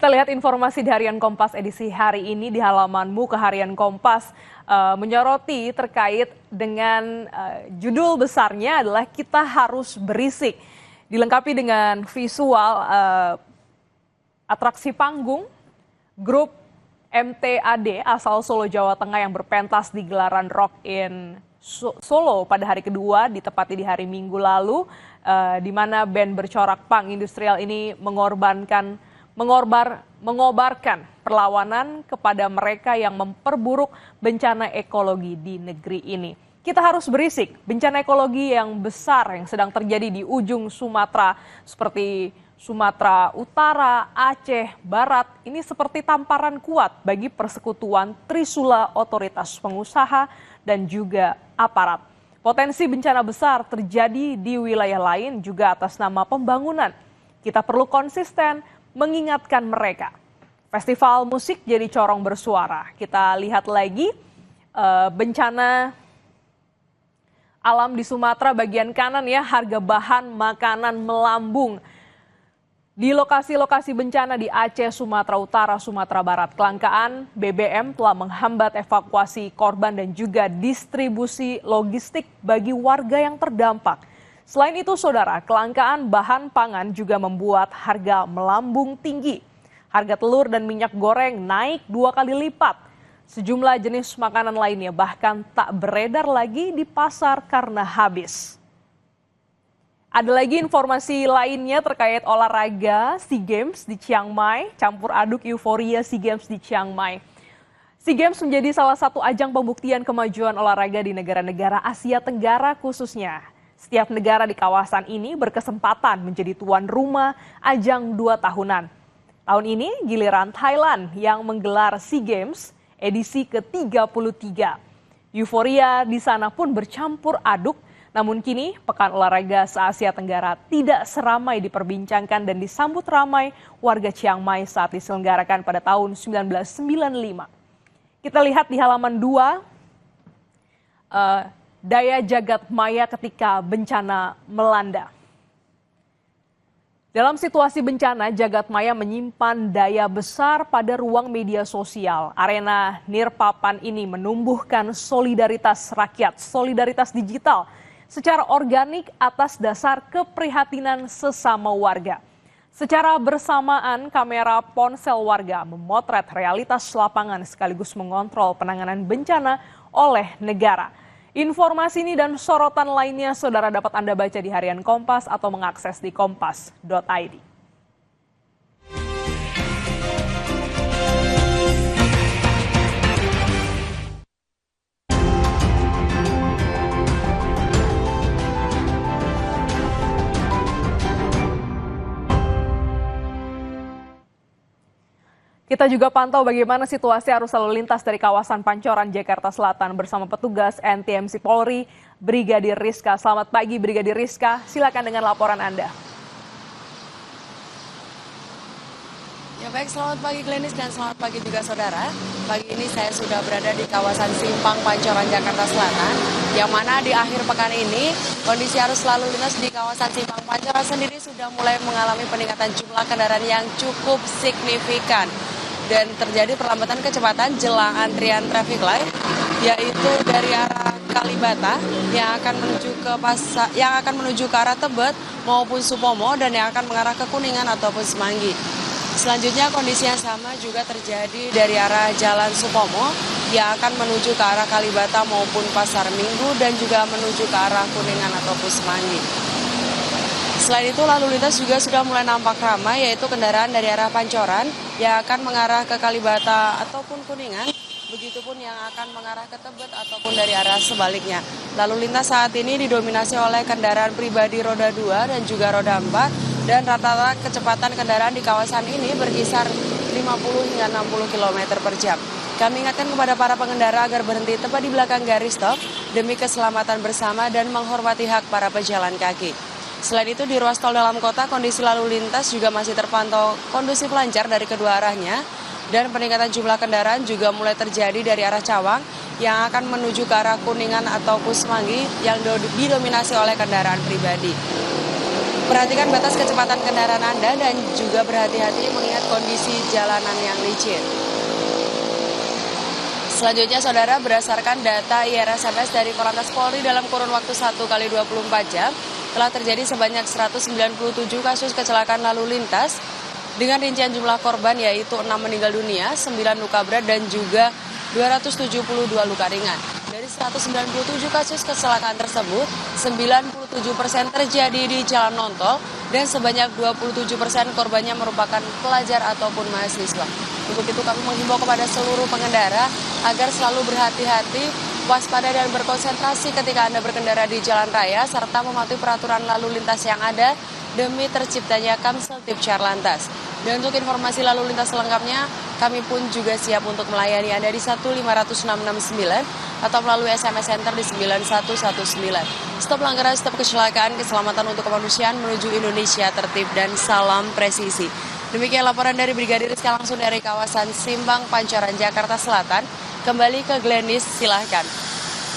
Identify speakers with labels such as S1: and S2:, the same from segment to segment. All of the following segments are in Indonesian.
S1: Kita lihat informasi di Harian Kompas edisi hari ini di halamanmu ke Harian Kompas menyoroti terkait dengan judul besarnya adalah kita harus berisik. Dilengkapi dengan visual atraksi panggung grup MTAD asal Solo, Jawa Tengah yang berpentas di gelaran Rock in Solo pada hari kedua ditepati di hari Minggu lalu, di mana band bercorak punk industrial ini mengobarkan perlawanan kepada mereka yang memperburuk bencana ekologi di negeri ini. Kita harus berisik, bencana ekologi yang besar yang sedang terjadi di ujung Sumatera seperti Sumatera Utara, Aceh, Barat, ini seperti tamparan kuat bagi persekutuan Trisula otoritas pengusaha dan juga aparat. Potensi bencana besar terjadi di wilayah lain juga atas nama pembangunan. Kita perlu konsisten mengingatkan mereka. Festival musik jadi corong bersuara. Kita lihat lagi bencana alam di Sumatera bagian kanan ya, harga bahan makanan melambung. Di lokasi-lokasi bencana di Aceh, Sumatera Utara, Sumatera Barat, kelangkaan BBM telah menghambat evakuasi korban dan juga distribusi logistik bagi warga yang terdampak. Selain itu, saudara, kelangkaan bahan pangan juga membuat harga melambung tinggi. Harga telur dan minyak goreng naik 2 kali lipat. Sejumlah jenis makanan lainnya bahkan tak beredar lagi di pasar karena habis. Ada lagi informasi lainnya terkait olahraga SEA Games di Chiang Mai, campur aduk euforia SEA Games di Chiang Mai. SEA Games menjadi salah satu ajang pembuktian kemajuan olahraga di negara-negara Asia Tenggara khususnya. Setiap negara di kawasan ini berkesempatan menjadi tuan rumah ajang 2 tahunan. Tahun ini giliran Thailand yang menggelar SEA Games edisi ke-33. Euforia di sana pun bercampur aduk. Namun kini Pekan Olahraga se-Asia Tenggara tidak seramai diperbincangkan dan disambut ramai warga Chiang Mai saat diselenggarakan pada tahun 1995. Kita lihat di halaman 2, daya jagat maya ketika bencana melanda. Dalam situasi bencana, jagat maya menyimpan daya besar pada ruang media sosial. Arena Nirpapan ini menumbuhkan solidaritas rakyat, solidaritas digital, secara organik atas dasar keprihatinan sesama warga. Secara bersamaan, kamera ponsel warga memotret realitas lapangan sekaligus mengontrol penanganan bencana oleh negara. Informasi ini dan sorotan lainnya saudara dapat Anda baca di Harian Kompas atau mengakses di kompas.id. Kita juga pantau bagaimana situasi arus lalu lintas dari kawasan Pancoran, Jakarta Selatan bersama petugas NTMC Polri, Brigadir Rizka. Selamat pagi Brigadir Rizka, silakan dengan laporan Anda.
S2: Ya baik, selamat pagi Glenis dan selamat pagi juga saudara. Pagi ini saya sudah berada di kawasan Simpang Pancoran, Jakarta Selatan, yang mana di akhir pekan ini kondisi arus lalu lintas di kawasan Simpang Pancoran sendiri sudah mulai mengalami peningkatan jumlah kendaraan yang cukup signifikan. Dan terjadi perlambatan kecepatan jelang antrian traffic light, yaitu dari arah Kalibata yang akan menuju ke arah Tebet maupun Supomo dan yang akan mengarah ke Kuningan ataupun Semanggi. Selanjutnya kondisi yang sama juga terjadi dari arah Jalan Supomo yang akan menuju ke arah Kalibata maupun Pasar Minggu dan juga menuju ke arah Kuningan ataupun Semanggi. Selain itu, lalu lintas juga sudah mulai nampak ramai, yaitu kendaraan dari arah Pancoran yang akan mengarah ke Kalibata ataupun Kuningan, begitupun yang akan mengarah ke Tebet ataupun dari arah sebaliknya. Lalu lintas saat ini didominasi oleh kendaraan pribadi roda 2 dan juga roda 4, dan rata-rata kecepatan kendaraan di kawasan ini berkisar 50 hingga 60 km per jam. Kami ingatkan kepada para pengendara agar berhenti tepat di belakang garis stop demi keselamatan bersama dan menghormati hak para pejalan kaki. Selain itu, di ruas tol dalam kota, kondisi lalu lintas juga masih terpantau kondusif lancar dari kedua arahnya, dan peningkatan jumlah kendaraan juga mulai terjadi dari arah Cawang yang akan menuju ke arah Kuningan ataupun Semanggi yang didominasi oleh kendaraan pribadi. Perhatikan batas kecepatan kendaraan Anda dan juga berhati-hati mengingat kondisi jalanan yang licin. Selanjutnya, saudara, berdasarkan data IRSMS dari Korlantas Polri dalam kurun waktu 1 kali 24 jam, telah terjadi sebanyak 197 kasus kecelakaan lalu lintas, dengan rincian jumlah korban yaitu 6 meninggal dunia, 9 luka berat, dan juga 272 luka ringan. Dari 197 kasus kecelakaan tersebut, 97% terjadi di jalan non-tol dan sebanyak 27% korbannya merupakan pelajar ataupun mahasiswa. Untuk itu kami menghimbau kepada seluruh pengendara agar selalu berhati-hati, waspada dan berkonsentrasi ketika Anda berkendara di jalan raya serta mematuhi peraturan lalu lintas yang ada demi terciptanya Kamseltib Charlantas. Dan untuk informasi lalu lintas selengkapnya, kami pun juga siap untuk melayani Anda di 15669 atau melalui SMS Center di 9119. Stop pelanggaran, stop kecelakaan, keselamatan untuk kemanusiaan menuju Indonesia tertib dan salam presisi. Demikian laporan dari Brigadir Rizka langsung dari kawasan Simpang Pancoran, Jakarta Selatan. Kembali ke Glenis, silahkan.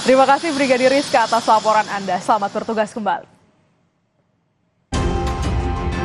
S1: Terima kasih Brigadir Rizka atas laporan Anda. Selamat bertugas kembali.